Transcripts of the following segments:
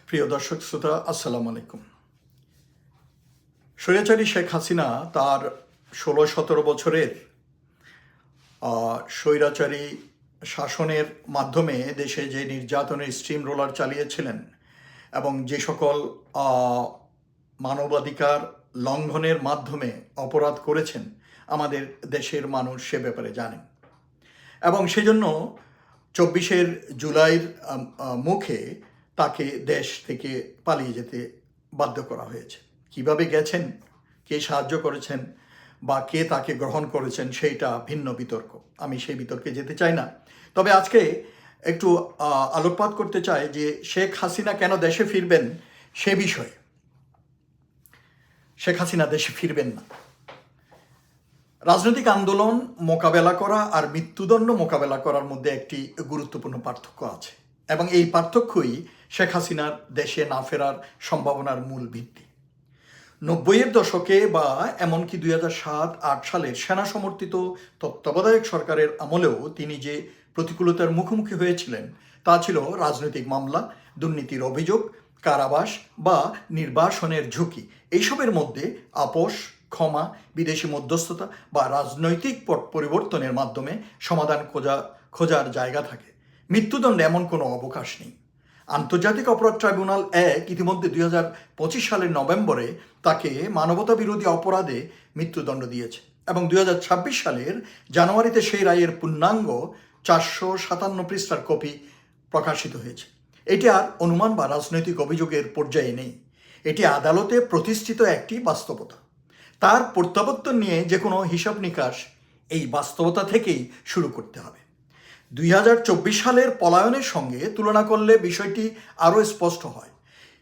প্রিয় দর্শক শ্রোতা, আসসালামু আলাইকুম। স্বৈরাচারী শেখ হাসিনা তার ১৬-১৭ বছরের স্বৈরাচারী শাসনের মাধ্যমে দেশে যে নির্যাতনের স্টিম রোলার চালিয়েছিলেন এবং যে সকল মানবাধিকার লঙ্ঘনের মাধ্যমে অপরাধ করেছেন, আমাদের দেশের মানুষ সে ব্যাপারে জানেন। এবং সেজন্য ২৪শে জুলাইয়ের মুখে তাকে দেশ থেকে পালিয়ে যেতে বাধ্য করা হয়েছে। কিভাবে গেছেন, কে সাহায্য করেছেন বা কে তাকে গ্রহণ করেছেন, সেইটা ভিন্ন বিতর্ক। আমি সেই বিতর্কে যেতে চাই না। তবে আজকে একটু আলোকপাত করতে চাই যে শেখ হাসিনা কেন দেশে ফিরবেন সে বিষয়ে। শেখ হাসিনা দেশে ফিরবেন না। রাজনৈতিক আন্দোলন মোকাবেলা করা আর মৃত্যুদণ্ড মোকাবেলা করার মধ্যে একটি গুরুত্বপূর্ণ পার্থক্য আছে, এবং এই পার্থক্যই শেখ হাসিনার দেশে না ফেরার সম্ভাবনার মূল ভিত্তি। ৯০-এর দশকে বা এমনকি ২০০৭-৮ সালের সেনা সমর্থিত তত্ত্বাবধায়ক সরকারের আমলেও তিনি যে প্রতিকূলতার মুখোমুখি হয়েছিলেন তা ছিল রাজনৈতিক মামলা, দুর্নীতির অভিযোগ, কারাবাস বা নির্বাসনের ঝুঁকি। এইসবের মধ্যে আপোষ, ক্ষমা, বিদেশি মধ্যস্থতা বা রাজনৈতিক পট পরিবর্তনের মাধ্যমে সমাধান খোঁজার জায়গা থাকে। মৃত্যুদণ্ডে এমন কোনো অবকাশ নেই। আন্তর্জাতিক অপরাধ ট্রাইব্যুনাল ইতিমধ্যে ২০২৫ সালের নভেম্বরে তাকে মানবতা বিরোধী অপরাধে মৃত্যুদণ্ড দিয়েছে এবং ২০২৬ সালের জানুয়ারিতে সেই রায়ের পূর্ণাঙ্গ ৪৫৭ পৃষ্ঠার কপি প্রকাশিত হয়েছে। এটি আর অনুমান বা রাজনৈতিক অভিযোগের পর্যায়ে নেই। এটি আদালতে প্রতিষ্ঠিত একটি বাস্তবতা। তার প্রত্যাবর্তন নিয়ে যে কোনো হিসাব নিকাশ এই বাস্তবতা থেকেই শুরু করতে হবে। ২০২৪ সালের পলায়নের সঙ্গে তুলনা করলে বিষয়টি আরও স্পষ্ট হয়।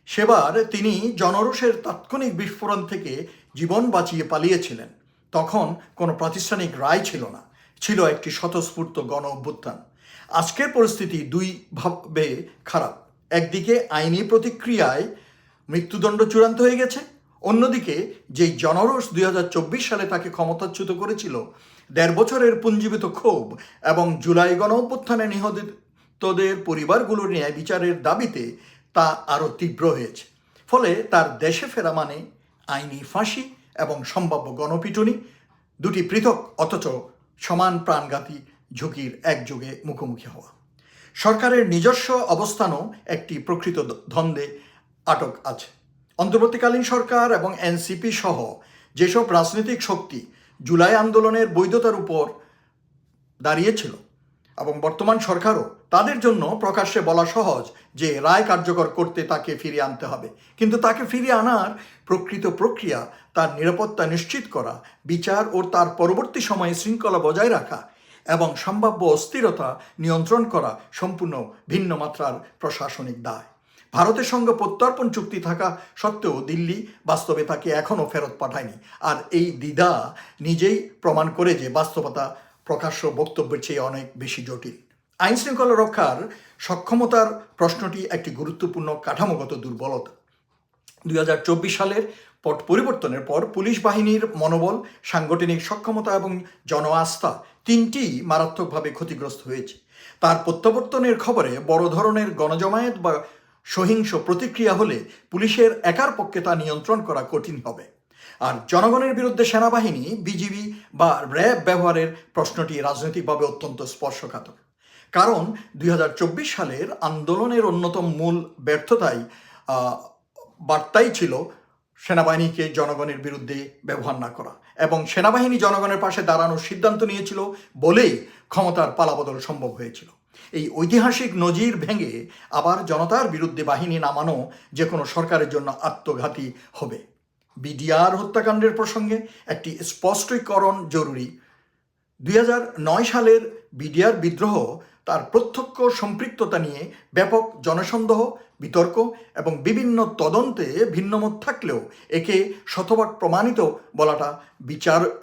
সেবার তিনি জনরোষের তাৎক্ষণিক বিস্ফোরণ থেকে জীবন বাঁচিয়ে পালিয়েছিলেন। তখন কোনো প্রাতিষ্ঠানিক রায় ছিল না, ছিল একটি স্বতঃস্ফূর্ত গণ অভ্যুত্থান। আজকের পরিস্থিতি দুইভাবে খারাপ। একদিকে আইনি প্রতিক্রিয়ায় মৃত্যুদণ্ড চূড়ান্ত হয়ে গেছে, অন্যদিকে যেই জনরোষ ২০২৪ সালে তাকে ক্ষমতাচ্যুত করেছিল, ১.৫ বছরের পুঞ্জীবিত ক্ষোভ এবং জুলাই গণ অভ্যুত্থানে নিহতদের পরিবারগুলোর ন্যায় বিচারের দাবিতে তা আরও তীব্র হয়েছে। ফলে তার দেশে ফেরা মানে আইনি ফাঁসি এবং সম্ভাব্য গণপিটুনি, দুটি পৃথক অথচ সমান প্রাণঘাতী ঝুঁকির একযোগে মুখোমুখি হওয়া। সরকারের নিজস্ব অবস্থানও একটি প্রকৃত দ্বন্দ্বে আটক আছে। অন্তর্বর্তীকালীন সরকার এবং এনসিপি সহ যেসব রাজনৈতিক শক্তি জুলাই আন্দোলনের বৈধতার উপর দাঁড়িয়েছিল এবং বর্তমান সরকারও, তাদের জন্য প্রকাশ্যে বলা সহজ যে রায় কার্যকর করতে তাকে ফিরিয়ে আনতে হবে, কিন্তু তাকে ফিরিয়ে আনার প্রকৃত প্রক্রিয়া, তার নিরাপত্তা নিশ্চিত করা, বিচার ও তার পরবর্তী সময়ে শৃঙ্খলা বজায় রাখা এবং সম্ভাব্য অস্থিরতা নিয়ন্ত্রণ করা সম্পূর্ণ ভিন্ন মাত্রার প্রশাসনিক দায়। ভারতের সঙ্গে প্রত্যর্পণ চুক্তি থাকা সত্ত্বেও দিল্লি বাস্তবে তাকে এখনও ফেরত পাঠায়নি। আর এই দ্বিধা নিজেই প্রমাণ করে যে বাস্তবতা প্রকাশ্য বক্তব্যের চেয়ে অনেক বেশি জটিল। আইন শৃঙ্খলা রক্ষার সক্ষমতার প্রশ্নটি একটি গুরুত্বপূর্ণ কাঠামোগত দুর্বলতা। ২০২৪ সালের পট পরিবর্তনের পর পুলিশ বাহিনীর মনোবল, সাংগঠনিক সক্ষমতা এবং জন আস্থা তিনটি মারাত্মকভাবে ক্ষতিগ্রস্ত হয়েছে। তার প্রত্যাবর্তনের খবরে বড় ধরনের গণজমায়েত বা সহিংস প্রতিক্রিয়া হলে পুলিশের একার পক্ষে তা নিয়ন্ত্রণ করা কঠিন হবে। আর জনগণের বিরুদ্ধে সেনাবাহিনী, বিজিবি বা র্যাব ব্যবহারের প্রশ্নটি রাজনৈতিকভাবে অত্যন্ত স্পর্শকাতর। কারণ ২০২৪ সালের আন্দোলনের অন্যতম মূল বার্তাই ছিল সেনাবাহিনীকে জনগণের বিরুদ্ধে ব্যবহার না করা, এবং সেনাবাহিনী জনগণের পাশে দাঁড়ানোর সিদ্ধান্ত নিয়েছিল বলেই ক্ষমতার পালাবদল সম্ভব হয়েছিল। এই ঐতিহাসিক নজির ভেঙে আবার জনতার বিরুদ্ধে বাহিনী নামানো যে কোনো সরকারের জন্য আত্মঘাতী হবে। বিডিআর হত্যাকাণ্ডের প্রসঙ্গে একটি স্পষ্টীকরণ জরুরি। ২০০৯ সালের বিডিআর বিদ্রোহ তার প্রত্যক্ষ সম্পৃক্ততা নিয়ে ব্যাপক জনসন্দেহ, বিতর্ক এবং বিভিন্ন তদন্তে ভিন্নমত থাকলেও একে শতভাগ প্রমাণিত বলাটা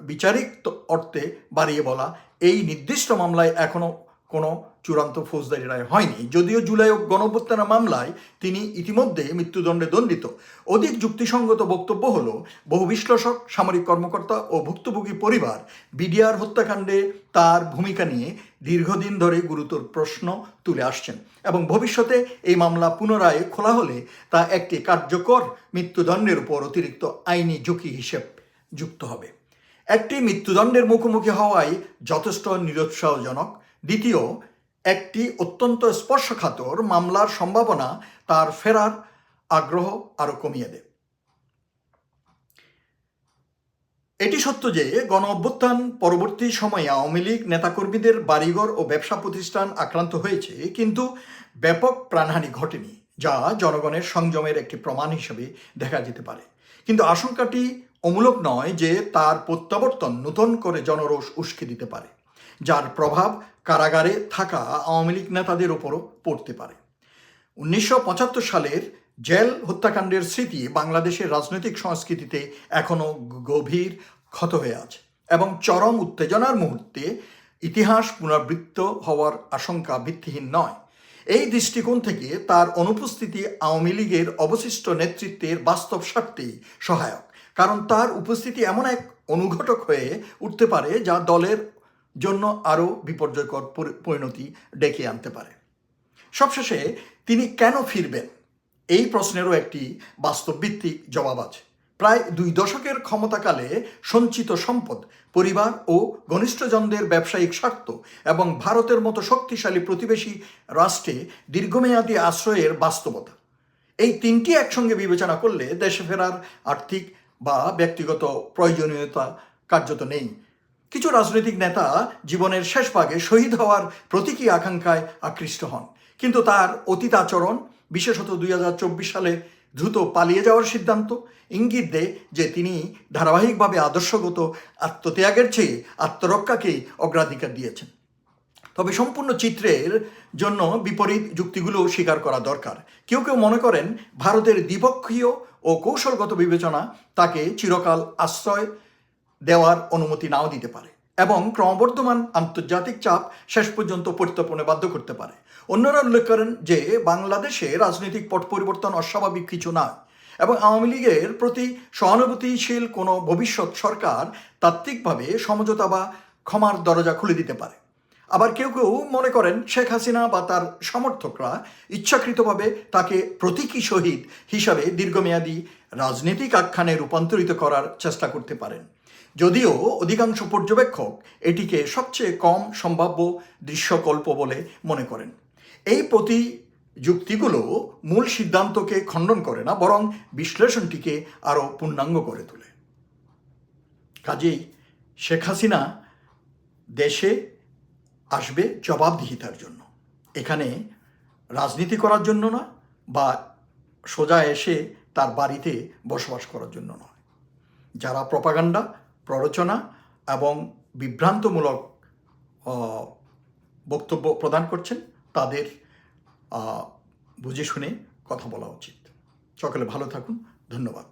বিচারিক অর্থে বাড়িয়ে বলা। এই নির্দিষ্ট মামলায় এখনও কোনো চূড়ান্ত ফৌজদারি রায় হয়নি। যদিও জুলাই গণঅভ্যুত্থানের মামলায় তিনি ইতিমধ্যে মৃত্যুদণ্ডে দণ্ডিত। অধিক যুক্তিসঙ্গত বক্তব্য হলো, বহু বিশ্লেষক, সামরিক কর্মকর্তা ও ভুক্তভোগী পরিবার বিডিআর হত্যাকাণ্ডে তার ভূমিকা নিয়ে দীর্ঘদিন ধরে গুরুতর প্রশ্ন তুলে আসছেন এবং ভবিষ্যতে এই মামলা পুনরায় খোলা হলে তা একটি কার্যকর মৃত্যুদণ্ডের উপর অতিরিক্ত আইনি ঝুঁকি হিসেব যুক্ত হবে। একটি মৃত্যুদণ্ডের মুখোমুখি হওয়াই যথেষ্ট নিরুৎসাহজনক। দ্বিতীয়, একটি অত্যন্ত স্পর্শকাতর মামলার সম্ভাবনা তার ফেরার আগ্রহ আরও কমিয়ে দেয়। এটি সত্য যে গণ অভ্যুত্থান পরবর্তী সময়ে আওয়ামী লীগ নেতাকর্মীদের বাড়িঘর ও ব্যবসা প্রতিষ্ঠান আক্রান্ত হয়েছে, কিন্তু ব্যাপক প্রাণহানি ঘটেনি, যা জনগণের সংযমের একটি প্রমাণ হিসেবে দেখা যেতে পারে। কিন্তু আশঙ্কাটি অমূলক নয় যে তার প্রত্যাবর্তন নতুন করে জনরোষ উস্কে দিতে পারে, যার প্রভাব কারাগারে থাকা আওয়ামী লীগ নেতাদের উপরও পড়তে পারে। 1975 সালের জেল হত্যাকাণ্ডের স্মৃতি বাংলাদেশের রাজনৈতিক সংস্কৃতিতে এখনও গভীর ক্ষত হয়ে আছে এবং চরম উত্তেজনার মুহূর্তে ইতিহাস পুনরাবৃত্ত হওয়ার আশঙ্কা ভিত্তিহীন নয়। এই দৃষ্টিকোণ থেকে তার অনুপস্থিতি আওয়ামী লীগের অবশিষ্ট নেতৃত্বের বাস্তব স্বার্থেই সহায়ক, কারণ তার উপস্থিতি এমন এক অনুঘটক হয়ে উঠতে পারে যা দলের জন্য আরও বিপর্যয়কর পরিণতি ডেকে আনতে পারে। সবশেষে তিনি কেন ফিরবেন, এই প্রশ্নেরও একটি বাস্তবভিত্তিক জবাব আছে। প্রায় 2 দশকের ক্ষমতাকালে সঞ্চিত সম্পদ, পরিবার ও ঘনিষ্ঠজনদের ব্যবসায়িক স্বার্থ এবং ভারতের মতো শক্তিশালী প্রতিবেশী রাষ্ট্রে দীর্ঘমেয়াদী আশ্রয়ের বাস্তবতা, এই তিনটি একসঙ্গে বিবেচনা করলে দেশে ফেরার আর্থিক বা ব্যক্তিগত প্রয়োজনীয়তা কার্যত নেই। কিছু রাজনৈতিক নেতা জীবনের শেষ ভাগে শহীদ হওয়ার প্রতীকী আকাঙ্ক্ষায় আকৃষ্ট হন, কিন্তু তার অতীত আচরণ, বিশেষত 2024 সালে দ্রুত পালিয়ে যাওয়ার সিদ্ধান্ত ইঙ্গিত দেয় যে তিনি ধারাবাহিকভাবে আদর্শগত আত্মত্যাগের চেয়ে আত্মরক্ষাকেই অগ্রাধিকার দিয়েছেন। তবে সম্পূর্ণ চিত্রের জন্য বিপরীত যুক্তিগুলোও স্বীকার করা দরকার। কেউ কেউ মনে করেন ভারতের দ্বিপক্ষীয় ও কৌশলগত বিবেচনা তাকে চিরকাল আশ্রয় দেওয়ার অনুমতি নাও দিতে পারে এবং ক্রমবর্ধমান আন্তর্জাতিক চাপ শেষ পর্যন্ত প্রত্যর্পণে বাধ্য করতে পারে। অন্যরা উল্লেখ করেন যে বাংলাদেশে রাজনৈতিক পট পরিবর্তন অস্বাভাবিক কিছু নয় এবং আওয়ামী লীগের প্রতি সহানুভূতিশীল কোনো ভবিষ্যৎ সরকার তাত্ত্বিকভাবে সমঝোতা বা ক্ষমার দরজা খুলে দিতে পারে। আবার কেউ কেউ মনে করেন শেখ হাসিনা বা তার সমর্থকরা ইচ্ছাকৃতভাবে তাকে প্রতীকী শহীদ হিসাবে দীর্ঘমেয়াদী রাজনৈতিক আখ্যানে রূপান্তরিত করার চেষ্টা করতে পারেন, যদিও অধিকাংশ পর্যবেক্ষক এটিকে সবচেয়ে কম সম্ভাব্য দৃশ্যকল্প বলে মনে করেন। এই যুক্তিগুলো মূল সিদ্ধান্তকে খণ্ডন করে না, বরং বিশ্লেষণটিকে আরও পূর্ণাঙ্গ করে তোলে। কাজেই শেখ হাসিনা দেশে আসবে জবাবদিহিতার জন্য, এখানে রাজনীতি করার জন্য না, বা সোজা এসে তার বাড়িতে বসবাস করার জন্য নয়। যারা প্রপাগান্ডা, প্ররোচনা এবং বিভ্রান্তমূলক বক্তব্য প্রদান করছেন তাদের বুঝে শুনে কথা বলা উচিত। সকলে ভালো থাকুন। ধন্যবাদ।